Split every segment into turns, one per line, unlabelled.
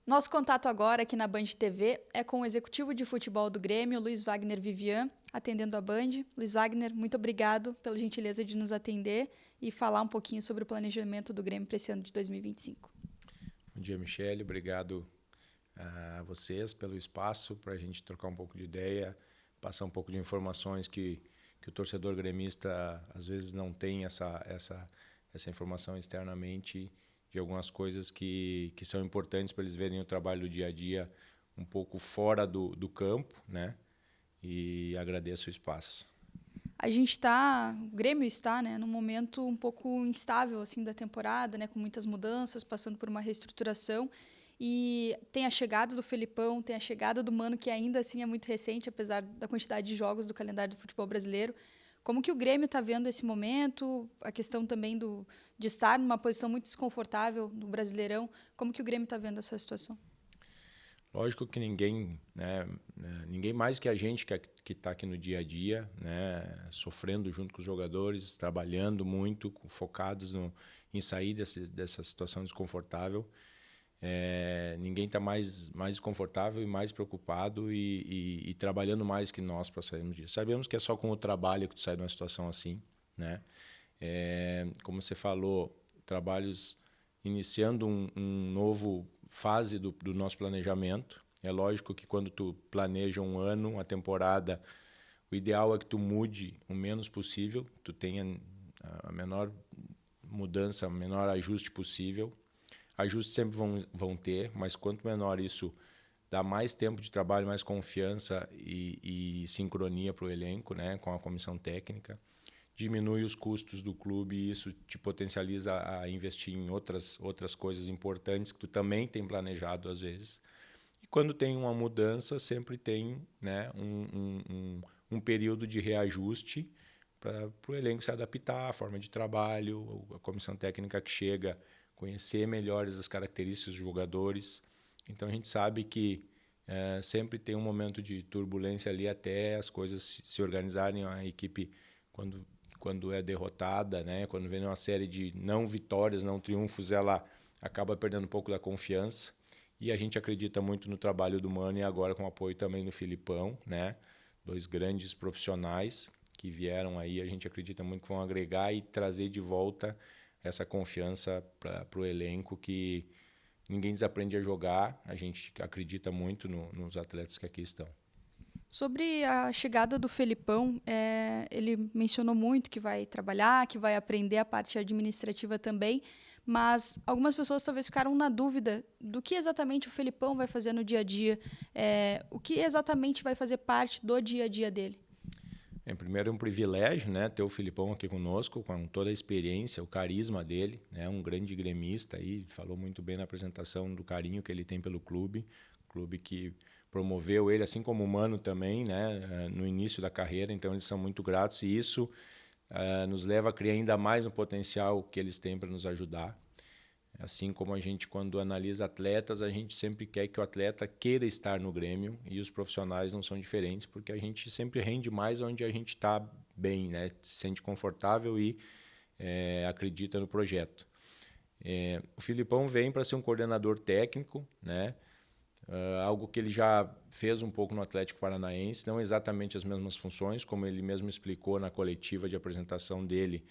Nosso contato agora aqui na Band TV é com o executivo de futebol do Grêmio, Luiz Wagner Vivian, atendendo a Band. Luiz Wagner, muito obrigado pela gentileza de nos atender e falar um pouquinho sobre o planejamento do Grêmio para esse ano de 2025.
Bom dia, Michele. Obrigado a vocês pelo espaço para a gente trocar um pouco de ideia, passar um pouco de informações que o torcedor gremista às vezes não tem essa informação externamente de algumas coisas que são importantes para eles verem o trabalho do dia a dia um pouco fora do campo, né? E agradeço o espaço.
O Grêmio está, né, num momento um pouco instável assim da temporada, né, com muitas mudanças, passando por uma reestruturação. E tem a chegada do Felipão, tem a chegada do Mano, que ainda assim é muito recente, apesar da quantidade de jogos do calendário do futebol brasileiro. Como que o Grêmio está vendo esse momento? A questão também de estar numa posição muito desconfortável no Brasileirão. Como que o Grêmio está vendo essa situação?
Lógico que ninguém, ninguém mais que a gente que está aqui no dia a dia, né, sofrendo junto com os jogadores, trabalhando muito, focados em sair dessa situação desconfortável. Ninguém está mais desconfortável e mais preocupado e trabalhando mais que nós para sairmos disso. Sabemos que é só com o trabalho que tu sai de uma situação assim, né? Como você falou, trabalhos iniciando um novo fase do nosso planejamento. É lógico que quando tu planeja um ano, uma temporada, o ideal é que tu mude o menos possível, tu tenha a menor mudança, o menor ajuste possível. Ajustes sempre vão ter, mas quanto menor isso, dá mais tempo de trabalho, mais confiança e sincronia para o elenco, né, com a comissão técnica. Diminui os custos do clube e isso te potencializa a investir em outras coisas importantes que tu também tem planejado às vezes. E quando tem uma mudança, sempre tem, né, um período de reajuste para o elenco se adaptar, a forma de trabalho, a comissão técnica que chega, conhecer melhores as características dos jogadores. Então a gente sabe que sempre tem um momento de turbulência ali até as coisas se organizarem, a equipe quando é derrotada, né, quando vem uma série de não vitórias, não triunfos, ela acaba perdendo um pouco da confiança. E a gente acredita muito no trabalho do Mano e agora com apoio também do Filipão, né? Dois grandes profissionais que vieram aí, a gente acredita muito que vão agregar e trazer de volta essa confiança para o elenco, que ninguém desaprende a jogar, a gente acredita muito nos atletas que aqui estão.
Sobre a chegada do Felipão, ele mencionou muito que vai trabalhar, que vai aprender a parte administrativa também, mas algumas pessoas talvez ficaram na dúvida do que exatamente o Felipão vai fazer no dia a dia, o que exatamente vai fazer parte do dia a dia dele.
Primeiro é um privilégio, né, ter o Filipão aqui conosco, com toda a experiência, o carisma dele, né, um grande gremista, aí, falou muito bem na apresentação do carinho que ele tem pelo clube que promoveu ele, assim como o Mano também, né, no início da carreira, então eles são muito gratos e isso nos leva a criar ainda mais um potencial que eles têm para nos ajudar. Assim como a gente, quando analisa atletas, a gente sempre quer que o atleta queira estar no Grêmio e os profissionais não são diferentes, porque a gente sempre rende mais onde a gente está bem, né? Se sente confortável e acredita no projeto. O Filipão vem para ser um coordenador técnico, né? Algo que ele já fez um pouco no Atlético Paranaense, não exatamente as mesmas funções, como ele mesmo explicou na coletiva de apresentação dele.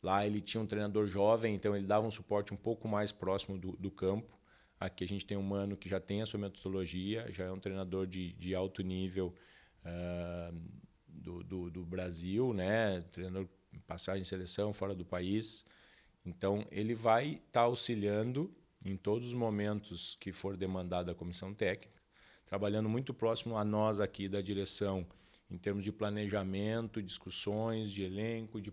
Lá ele tinha um treinador jovem, então ele dava um suporte um pouco mais próximo do campo. Aqui a gente tem um Mano que já tem a sua metodologia, já é um treinador de alto nível do Brasil, né? Treinador passagem em seleção fora do país. Então ele vai estar auxiliando em todos os momentos que for demandada a comissão técnica, trabalhando muito próximo a nós aqui da direção em termos de planejamento, discussões de elenco, de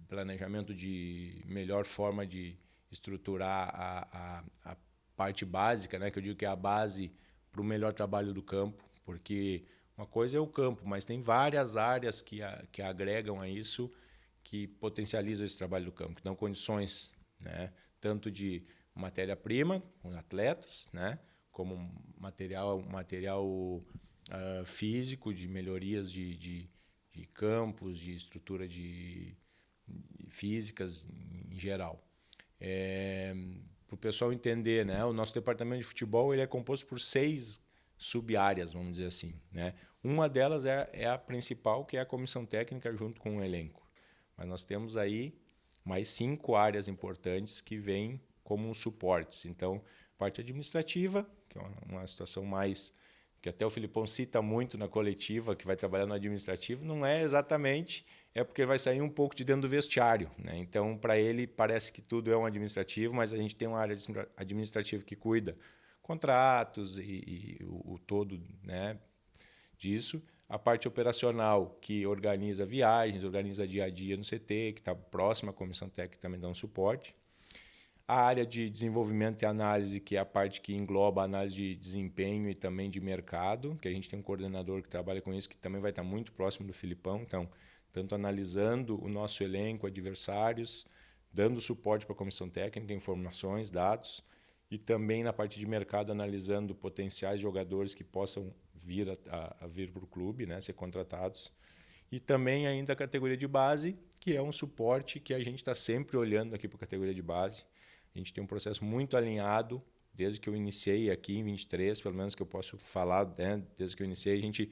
planejamento de melhor forma de estruturar a parte básica, né, que eu digo que é a base para o melhor trabalho do campo, porque uma coisa é o campo, mas tem várias áreas que agregam a isso, que potencializam esse trabalho do campo, que dão condições, né, tanto de matéria-prima, com atletas, né, como material físico, de melhorias de campos, de estrutura físicas em geral. o pessoal entender, né? O nosso departamento de futebol ele é composto por 6 sub-áreas, vamos dizer assim, né? Uma delas é a principal, que é a comissão técnica junto com o elenco. Mas nós temos aí mais 5 áreas importantes que vêm como suportes. Então, parte administrativa, que é uma situação mais que até o Filipão cita muito na coletiva, que vai trabalhar no administrativo, não é exatamente, é porque vai sair um pouco de dentro do vestiário, né? Então, para ele, parece que tudo é um administrativo, mas a gente tem uma área administrativa que cuida contratos e o todo, né, disso. A parte operacional, que organiza viagens, organiza dia a dia no CT, que está próxima à comissão técnica, também dá um suporte. A área de desenvolvimento e análise, que é a parte que engloba a análise de desempenho e também de mercado, que a gente tem um coordenador que trabalha com isso, que também vai estar muito próximo do Filipão. Então, tanto analisando o nosso elenco, adversários, dando suporte para a comissão técnica, informações, dados, e também na parte de mercado, analisando potenciais jogadores que possam vir a vir para o clube, né, ser contratados. E também ainda a categoria de base, que é um suporte que a gente está sempre olhando aqui para a categoria de base. A gente tem um processo muito alinhado, desde que eu iniciei aqui em 23, pelo menos que eu posso falar, né, desde que eu iniciei, a gente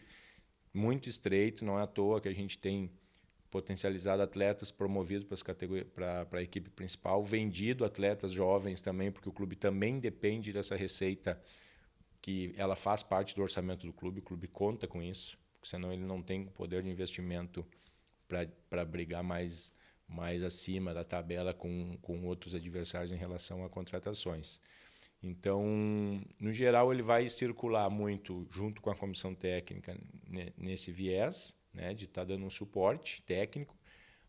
muito estreito, não é à toa que a gente tem potencializado atletas promovidos para a equipe principal, vendido atletas jovens também, porque o clube também depende dessa receita, que ela faz parte do orçamento do clube, o clube conta com isso, porque senão ele não tem poder de investimento para brigar mais acima da tabela com outros adversários em relação a contratações. Então, no geral, ele vai circular muito junto com a comissão técnica nesse viés, né, de estar dando um suporte técnico.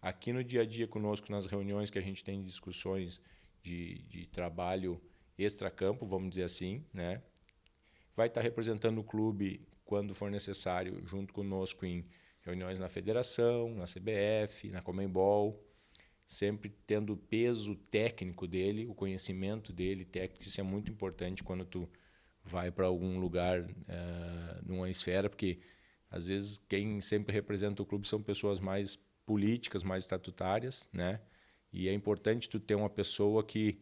Aqui no dia a dia conosco, nas reuniões que a gente tem discussões de trabalho extracampo, vamos dizer assim, né, vai estar representando o clube quando for necessário, junto conosco em reuniões na federação, na CBF, na Conmebol, sempre tendo o peso técnico dele, o conhecimento dele técnico. Isso é muito importante quando tu vai para algum lugar numa esfera, porque às vezes quem sempre representa o clube são pessoas mais políticas, mais estatutárias, né? E é importante tu ter uma pessoa que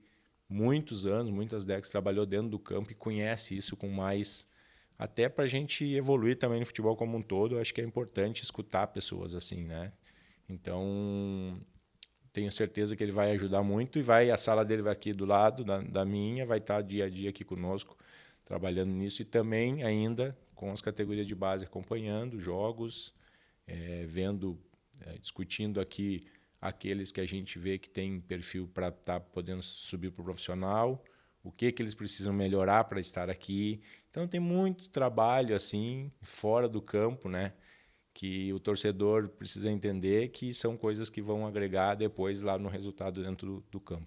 muitos anos, muitas décadas trabalhou dentro do campo e conhece isso com mais, até para a gente evoluir também no futebol como um todo. Eu acho que é importante escutar pessoas assim, né? Então, tenho certeza que ele vai ajudar muito, e a sala dele vai aqui do lado da minha, vai estar dia a dia aqui conosco, trabalhando nisso, e também ainda com as categorias de base acompanhando jogos, discutindo aqui aqueles que a gente vê que tem perfil para estar podendo subir para o profissional, o que eles precisam melhorar para estar aqui. Então tem muito trabalho assim fora do campo, né, que o torcedor precisa entender que são coisas que vão agregar depois lá no resultado dentro do campo.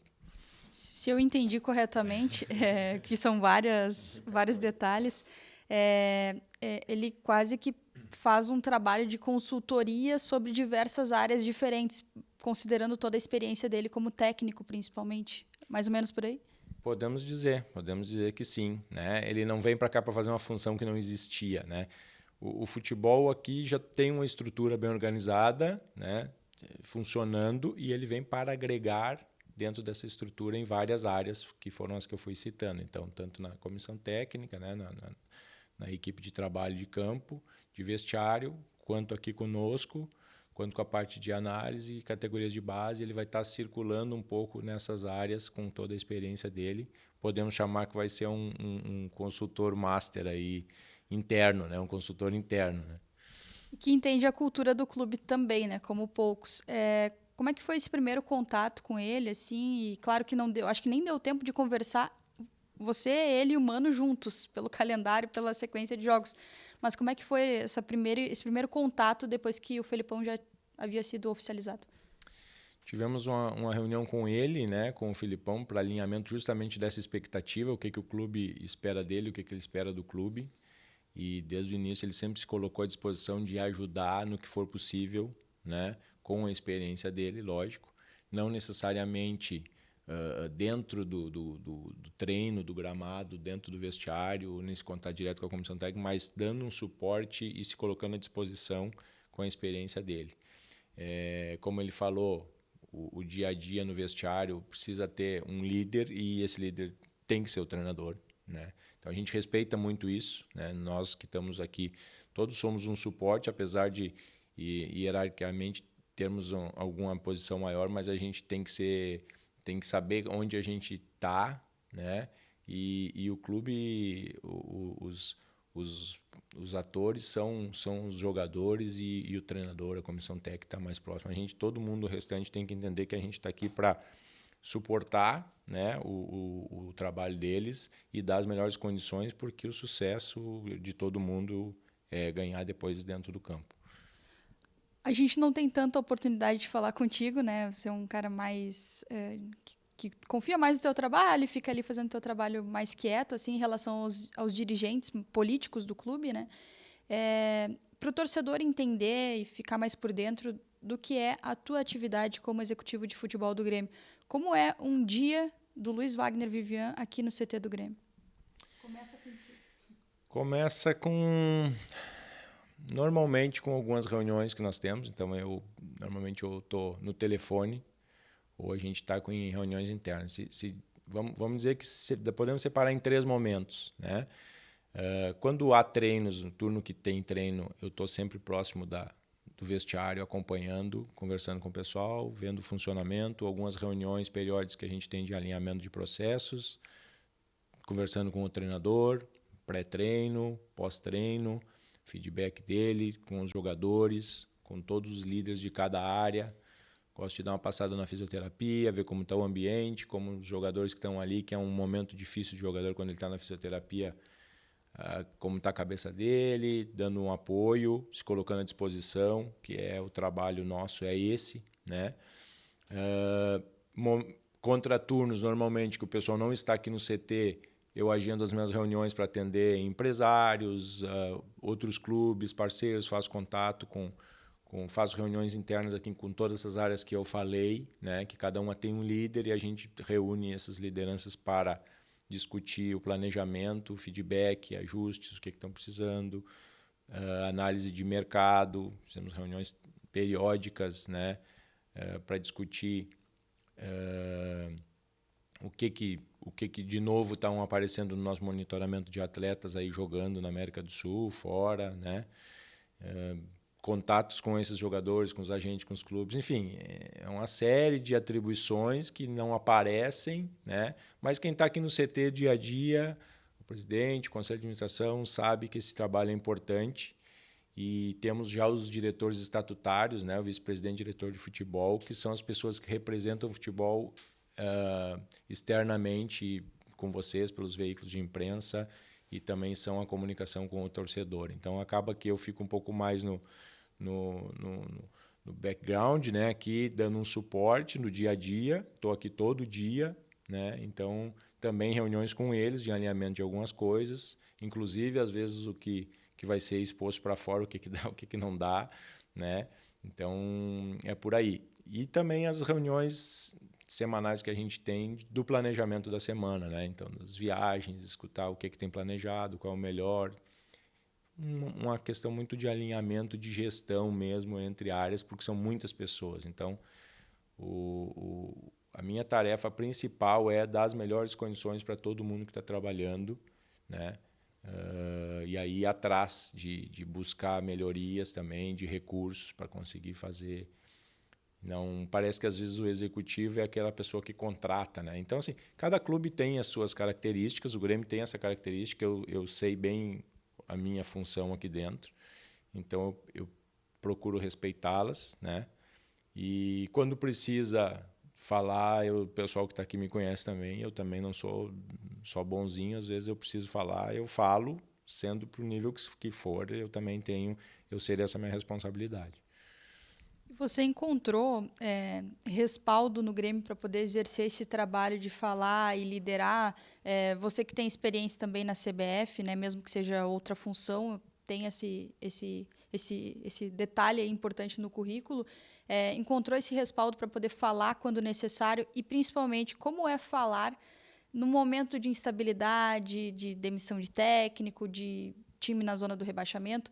Se eu entendi corretamente, que são vários detalhes, ele quase que faz um trabalho de consultoria sobre diversas áreas diferentes, considerando toda a experiência dele como técnico, principalmente. Mais ou menos por aí?
Podemos dizer que sim, né? Ele não vem para cá para fazer uma função que não existia, né? O futebol aqui já tem uma estrutura bem organizada, né, funcionando, e ele vem para agregar dentro dessa estrutura em várias áreas, que foram as que eu fui citando. Então, tanto na comissão técnica, né, na equipe de trabalho de campo, de vestiário, quanto aqui conosco, quanto com a parte de análise e categorias de base. Ele vai estar circulando um pouco nessas áreas com toda a experiência dele. Podemos chamar que vai ser um consultor master aí, interno, né? Um consultor interno, né?
E que entende a cultura do clube também, né? Como poucos. Como é que foi esse primeiro contato com ele, assim? E claro que não deu, acho que nem deu tempo de conversar você, ele e o Mano juntos, pelo calendário, pela sequência de jogos. Mas como é que foi esse primeiro contato depois que o Felipão já havia sido oficializado?
Tivemos uma reunião com ele, né, com o Filipão, para alinhamento justamente dessa expectativa, o que o clube espera dele, o que ele espera do clube. E desde o início ele sempre se colocou à disposição de ajudar no que for possível, né, com a experiência dele, lógico. Não necessariamente dentro do treino, do gramado, dentro do vestiário, nesse contato direto com a comissão técnica, mas dando um suporte e se colocando à disposição com a experiência dele. Como ele falou, o dia a dia no vestiário precisa ter um líder e esse líder tem que ser o treinador, né? Então a gente respeita muito isso, né? Nós que estamos aqui, todos somos um suporte, apesar de hierarquicamente termos alguma posição maior, mas a gente tem que saber onde a gente está, né? E o clube, os atores são os jogadores e o treinador, a comissão técnica está mais próxima. Todo mundo o restante tem que entender que a gente está aqui para suportar, né, o trabalho deles e dar as melhores condições, porque o sucesso de todo mundo é ganhar depois dentro do campo.
A gente não tem tanta oportunidade de falar contigo, né? Você é um cara mais que confia mais no teu trabalho e fica ali fazendo teu trabalho mais quieto, assim, em relação aos dirigentes políticos do clube, né? Para o torcedor entender e ficar mais por dentro do que é a tua atividade como executivo de futebol do Grêmio. Como é um dia do Luiz Wagner Vivian aqui no CT do Grêmio? Começa com o quê?
Começa com... Normalmente com algumas reuniões que nós temos. Então, normalmente eu estou no telefone ou a gente está em reuniões internas. Vamos dizer que podemos separar em 3 momentos, né? Quando há treinos, no turno que tem treino, eu estou sempre próximo do vestiário, acompanhando, conversando com o pessoal, vendo o funcionamento, algumas reuniões periódicas que a gente tem de alinhamento de processos, conversando com o treinador, pré-treino, pós-treino, feedback dele, com os jogadores, com todos os líderes de cada área. Gosto de dar uma passada na fisioterapia, ver como está o ambiente, como os jogadores que estão ali, que é um momento difícil de jogador quando ele está na fisioterapia, como está a cabeça dele, dando um apoio, se colocando à disposição, que é o trabalho nosso, é esse, né? Contraturnos, normalmente, que o pessoal não está aqui no CT, eu agendo as minhas reuniões para atender empresários, outros clubes, parceiros, faço contato faço reuniões internas aqui com todas essas áreas que eu falei, né? Que cada uma tem um líder e a gente reúne essas lideranças para discutir o planejamento, o feedback, ajustes, o que estão precisando, análise de mercado, fizemos reuniões periódicas, né, para discutir o que de novo estão aparecendo no nosso monitoramento de atletas aí jogando na América do Sul, fora, né? Contatos com esses jogadores, com os agentes, com os clubes, enfim, é uma série de atribuições que não aparecem, né? Mas quem está aqui no CT dia a dia, o presidente, o conselho de administração, sabe que esse trabalho é importante e temos já os diretores estatutários, né? O vice-presidente e diretor de futebol, que são as pessoas que representam o futebol externamente com vocês, pelos veículos de imprensa, e também são a comunicação com o torcedor. Então, acaba que eu fico um pouco mais no background, né, aqui dando um suporte no dia a dia, estou aqui todo dia, né, então também reuniões com eles de alinhamento de algumas coisas, inclusive às vezes o que vai ser exposto para fora, o que dá, o que não dá, né, então é por aí. E também as reuniões semanais que a gente tem do planejamento da semana, né, então das viagens, escutar o que tem planejado, qual é o melhor, uma questão muito de alinhamento de gestão mesmo entre áreas, porque são muitas pessoas. Então, a minha tarefa principal é dar as melhores condições para todo mundo que está trabalhando, né? E aí atrás de buscar melhorias também, de recursos para conseguir fazer. Não parece que às vezes o executivo é aquela pessoa que contrata, né? Então, assim, cada clube tem as suas características, o Grêmio tem essa característica, eu sei bem a minha função aqui dentro, então eu procuro respeitá-las, né? E quando precisa falar, o pessoal que está aqui me conhece também, eu também não sou só bonzinho, às vezes eu preciso falar, eu falo, sendo para o nível que for, eu sei dessa minha responsabilidade.
Você encontrou respaldo no Grêmio para poder exercer esse trabalho de falar e liderar? Você que tem experiência também na CBF, né, mesmo que seja outra função, tem esse detalhe aí importante no currículo. Encontrou esse respaldo para poder falar quando necessário e, principalmente, como é falar no momento de instabilidade, de demissão de técnico, de time na zona do rebaixamento?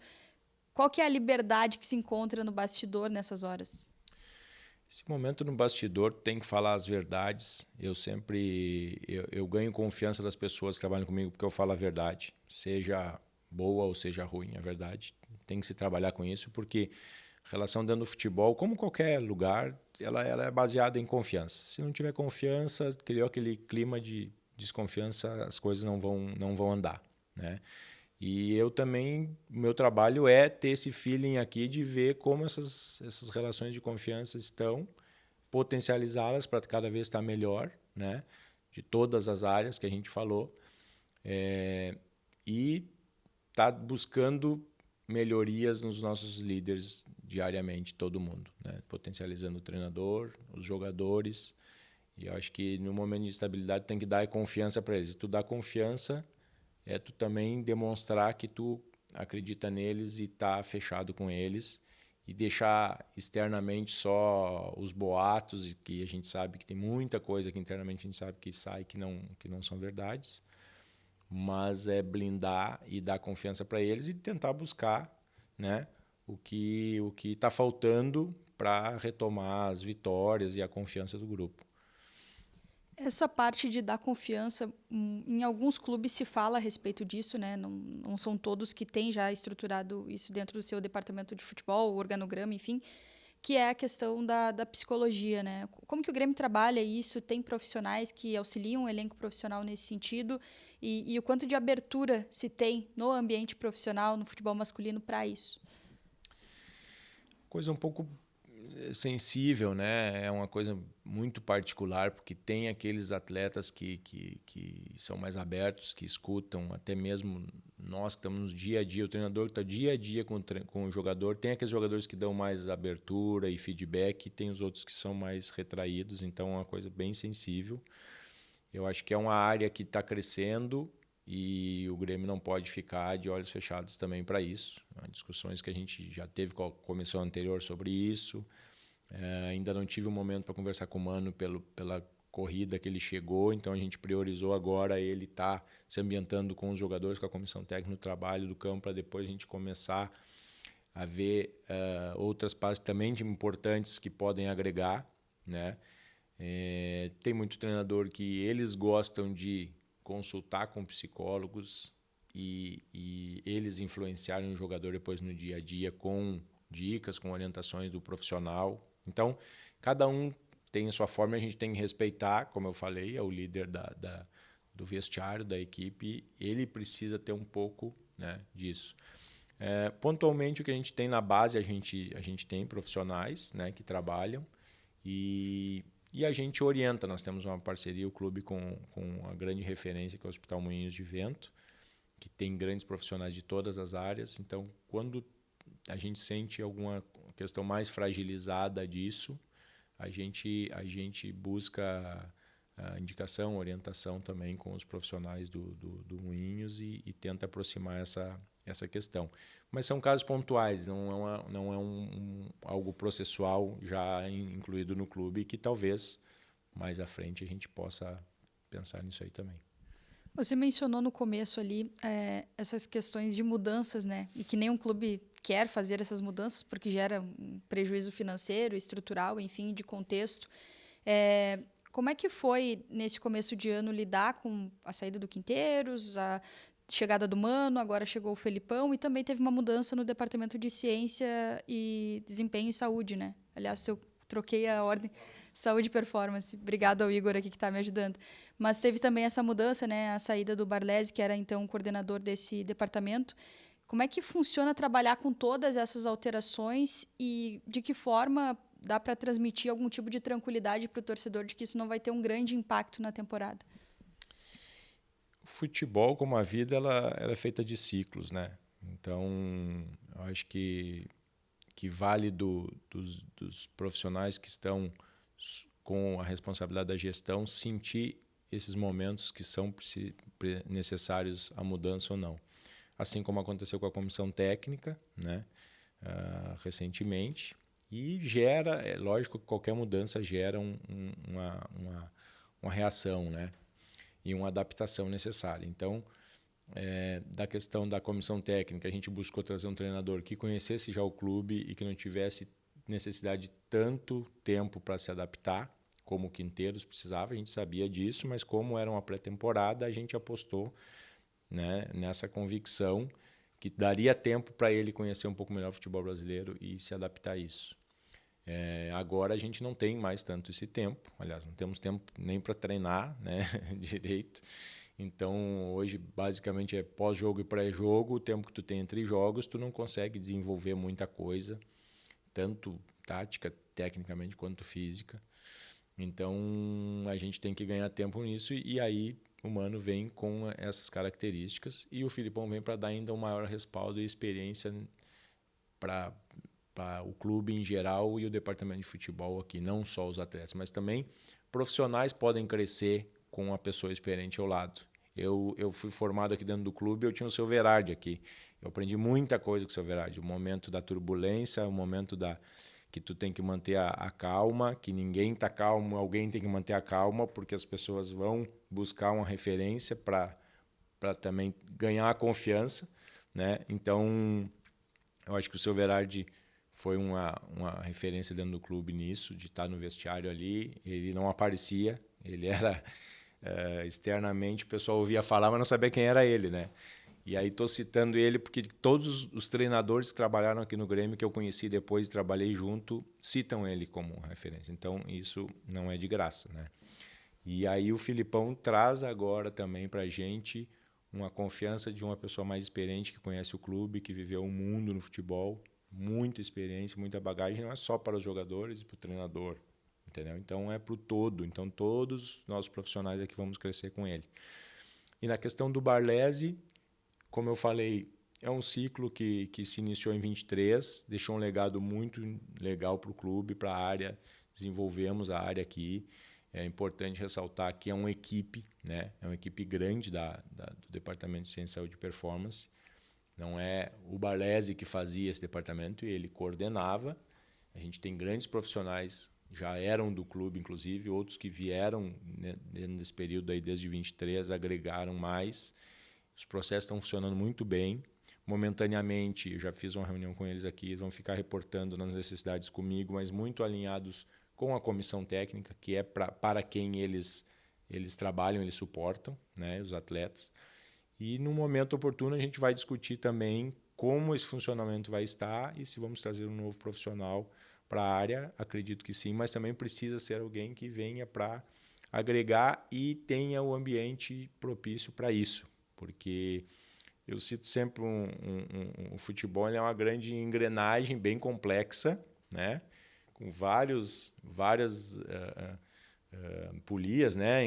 Qual que é a liberdade que se encontra no bastidor nessas horas?
Esse momento no bastidor tem que falar as verdades. Eu ganho confiança das pessoas que trabalham comigo porque eu falo a verdade, seja boa ou seja ruim, a verdade. Tem que se trabalhar com isso porque a relação dentro do futebol, como qualquer lugar, ela é baseada em confiança. Se não tiver confiança, criou aquele clima de desconfiança, as coisas não vão andar, né? E eu também, meu trabalho é ter esse feeling aqui de ver como essas relações de confiança estão, potencializá-las para cada vez estar melhor, né? De todas as áreas que a gente falou, e tá buscando melhorias nos nossos líderes diariamente, todo mundo, né? Potencializando o treinador, os jogadores. E eu acho que no momento de estabilidade tem que dar confiança para eles. Se tu dá confiança, é tu também demonstrar que tu acredita neles e tá fechado com eles, e deixar externamente só os boatos, e que a gente sabe que tem muita coisa que internamente a gente sabe que sai que não são verdades, mas é blindar e dar confiança para eles e tentar buscar, né, o que está faltando para retomar as vitórias e a confiança do grupo.
Essa parte de dar confiança, em alguns clubes se fala a respeito disso, né? Não são todos que têm já estruturado isso dentro do seu departamento de futebol, organograma, enfim, que é a questão da psicologia, né? Como que o Grêmio trabalha isso? Tem profissionais que auxiliam o elenco profissional nesse sentido? E o quanto de abertura se tem no ambiente profissional, no futebol masculino, para isso?
Coisa um pouco sensível, né? É uma coisa muito particular, porque tem aqueles atletas que são mais abertos, que escutam, até mesmo nós que estamos no dia a dia, o treinador que está dia a dia com o jogador, tem aqueles jogadores que dão mais abertura e feedback, e tem os outros que são mais retraídos, então é uma coisa bem sensível. Eu acho que é uma área que está crescendo e o Grêmio não pode ficar de olhos fechados também para isso. Discussões que a gente já teve com a comissão anterior sobre isso. Ainda não tive um momento para conversar com o Mano pela corrida que ele chegou, então a gente priorizou agora ele estar se ambientando com os jogadores, com a comissão técnica no trabalho do campo, para depois a gente começar a ver outras partes também importantes que podem agregar, né? Tem muito treinador que eles gostam de consultar com psicólogos e eles influenciarem o jogador depois no dia a dia com dicas, com orientações do profissional. Então, cada um tem a sua forma, a gente tem que respeitar, como eu falei, é o líder do vestiário, da equipe, ele precisa ter um pouco, né, disso. Pontualmente, o que a gente tem na base, a gente tem profissionais, né, que trabalham e a gente orienta. Nós temos uma parceria, o clube, com a grande referência, que é o Hospital Moinhos de Vento, que tem grandes profissionais de todas as áreas. Então, quando a gente sente alguma questão mais fragilizada disso, a gente busca a indicação, orientação também com os profissionais do Moinhos e tenta aproximar essa questão. Mas são casos pontuais, não é algo processual já incluído no clube, que talvez mais à frente a gente possa pensar nisso aí também.
Você mencionou no começo ali essas questões de mudanças, né? E que nenhum clube quer fazer essas mudanças porque gera um prejuízo financeiro, estrutural, enfim, de contexto. Como é que foi, nesse começo de ano, lidar com a saída do Quinteiros, a chegada do Mano, agora chegou o Felipão, e também teve uma mudança no Departamento de Ciência e Desempenho e Saúde, né? Aliás, eu troquei a ordem. Saúde e Performance. Obrigado ao Igor aqui que está me ajudando. Mas teve também essa mudança, né? A saída do Barlesi, que era então o coordenador desse departamento. Como é que funciona trabalhar com todas essas alterações e de que forma dá para transmitir algum tipo de tranquilidade para o torcedor de que isso não vai ter um grande impacto na temporada?
O futebol, como a vida, ela é feita de ciclos, né? Então, eu acho que vale dos profissionais que estão com a responsabilidade da gestão sentir esses momentos que são necessários a mudança ou não. Assim como aconteceu com a comissão técnica, né, recentemente, e gera, é lógico que qualquer mudança gera uma reação, né, e uma adaptação necessária. Então, da questão da comissão técnica, a gente buscou trazer um treinador que conhecesse já o clube e que não tivesse necessidade de tanto tempo para se adaptar, como o Quinteiros precisava, a gente sabia disso, mas como era uma pré-temporada, a gente apostou, né, nessa convicção que daria tempo para ele conhecer um pouco melhor o futebol brasileiro e se adaptar a isso. Agora a gente não tem mais tanto esse tempo, aliás, não temos tempo nem para treinar, né, direito. Então, hoje, basicamente, é pós-jogo e pré-jogo. O tempo que tu tem entre jogos, tu não consegue desenvolver muita coisa, tanto tática, tecnicamente, quanto física. Então, a gente tem que ganhar tempo nisso e aí o Mano vem com essas características e o Filipão vem para dar ainda um maior respaldo e experiência para o clube em geral e o departamento de futebol aqui, não só os atletas, mas também profissionais podem crescer com uma pessoa experiente ao lado. Eu fui formado aqui dentro do clube, eu tinha o seu Verardi aqui. Eu aprendi muita coisa com o seu Verardi. O momento da turbulência, o momento que tu tem que manter a calma, que ninguém está calmo, alguém tem que manter a calma, porque as pessoas vão buscar uma referência para também ganhar a confiança, né? Então, eu acho que o seu Verardi foi uma referência dentro do clube nisso, de estar no vestiário ali. Ele não aparecia, ele era... externamente o pessoal ouvia falar, mas não sabia quem era ele, né? E aí estou citando ele porque todos os treinadores que trabalharam aqui no Grêmio, que eu conheci depois e trabalhei junto, citam ele como referência. Então, isso não é de graça, né? E aí o Filipão traz agora também para a gente uma confiança de uma pessoa mais experiente, que conhece o clube, que viveu o mundo no futebol, muita experiência, muita bagagem, não é só para os jogadores e para o treinador, entendeu? Então é para o todo. Então todos nós profissionais aqui vamos crescer com ele. E na questão do Barlesi, como eu falei, é um ciclo que se iniciou em 23, deixou um legado muito legal para o clube, para a área, desenvolvemos a área aqui. É importante ressaltar que é uma equipe, né? É uma equipe grande do Departamento de Ciência, Saúde e Performance. Não é o Barlesi que fazia esse departamento, ele coordenava. A gente tem grandes profissionais, já eram do clube, inclusive, outros que vieram, né, dentro desse período aí, desde 23, agregaram mais. Os processos estão funcionando muito bem. Momentaneamente, eu já fiz uma reunião com eles aqui, eles vão ficar reportando nas necessidades comigo, mas muito alinhados com a comissão técnica, que é para quem eles trabalham, eles suportam, né, os atletas. E no momento oportuno a gente vai discutir também como esse funcionamento vai estar e se vamos trazer um novo profissional para a área. Acredito que sim, mas também precisa ser alguém que venha para agregar e tenha o ambiente propício para isso, porque eu cito sempre o futebol é uma grande engrenagem bem complexa, né? Com várias polias, né?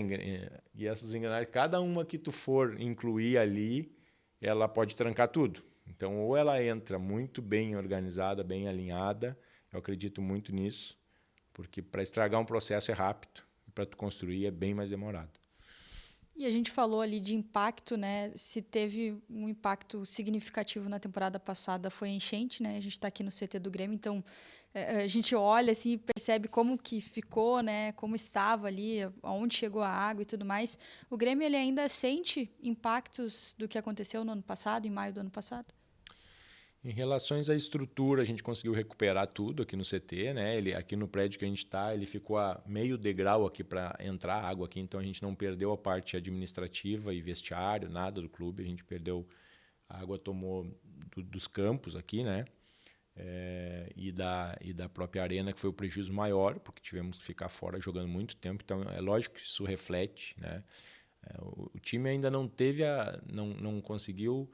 E essas engrenagens, cada uma que tu for incluir ali, ela pode trancar tudo. Então, ou ela entra muito bem organizada, bem alinhada, eu acredito muito nisso, porque para estragar um processo é rápido, e para tu construir é bem mais demorado.
E a gente falou ali de impacto, né? Se teve um impacto significativo na temporada passada foi a enchente, né? A gente está aqui no CT do Grêmio, então a gente olha assim e percebe como que ficou, né? Como estava ali, aonde chegou a água e tudo mais. O Grêmio ele ainda sente impactos do que aconteceu no ano passado, em maio do ano passado?
Em relação à estrutura, a gente conseguiu recuperar tudo aqui no CT, né? Aqui no prédio que a gente está, ele ficou a meio degrau aqui para entrar água aqui, então a gente não perdeu a parte administrativa e vestiário, nada do clube, a gente perdeu, a água tomou dos campos aqui, né? E da própria arena, que foi o prejuízo maior, porque tivemos que ficar fora jogando muito tempo, então é lógico que isso reflete, né? O time ainda não teve não conseguiu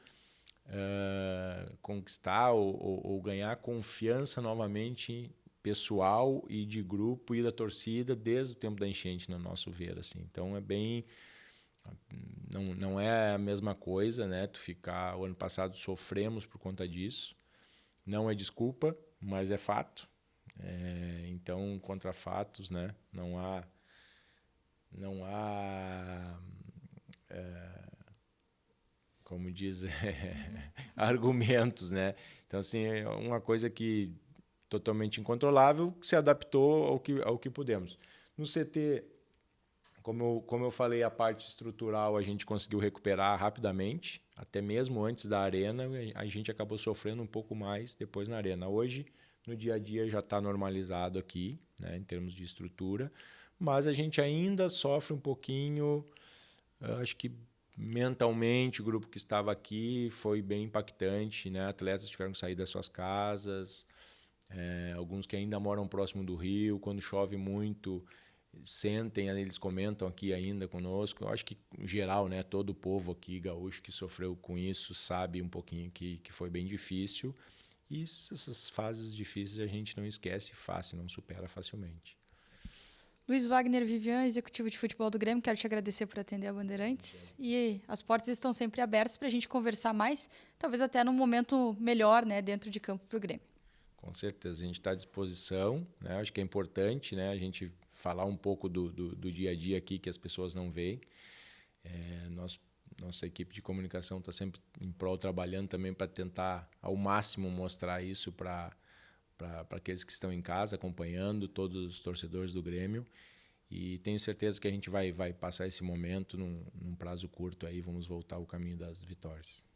conquistar ou ganhar confiança novamente pessoal e de grupo e da torcida desde o tempo da enchente, no nosso ver, assim. Então é bem, não é a mesma coisa, né? O ano passado sofremos por conta disso, não é desculpa, mas é fato. Então, contra fatos, né? Não há como diz, argumentos, né? Então, assim, é uma coisa que totalmente incontrolável, que se adaptou ao que pudemos. No CT, como eu falei, a parte estrutural a gente conseguiu recuperar rapidamente, até mesmo antes da arena, a gente acabou sofrendo um pouco mais depois na arena. Hoje, no dia a dia já está normalizado aqui, né, em termos de estrutura, mas a gente ainda sofre um pouquinho, acho que mentalmente o grupo que estava aqui foi bem impactante, né? Atletas tiveram que sair das suas casas, alguns que ainda moram próximo do rio, quando chove muito, sentem, eles comentam aqui ainda conosco. Eu acho que, em geral, né, todo o povo aqui gaúcho que sofreu com isso sabe um pouquinho que foi bem difícil. E essas fases difíceis a gente não esquece fácil, não supera facilmente.
Luiz Wagner Vivian, executivo de futebol do Grêmio, quero te agradecer por atender a Bandeirantes. E as portas estão sempre abertas para a gente conversar mais, talvez até num momento melhor, né, dentro de campo para o Grêmio.
Com certeza, a gente está à disposição, né? Acho que é importante, né, a gente falar um pouco do dia a dia aqui que as pessoas não veem. Nossa equipe de comunicação está sempre em prol trabalhando também para tentar ao máximo mostrar isso para aqueles que estão em casa acompanhando, todos os torcedores do Grêmio. E tenho certeza que a gente vai passar esse momento num prazo curto aí, vamos voltar ao caminho das vitórias.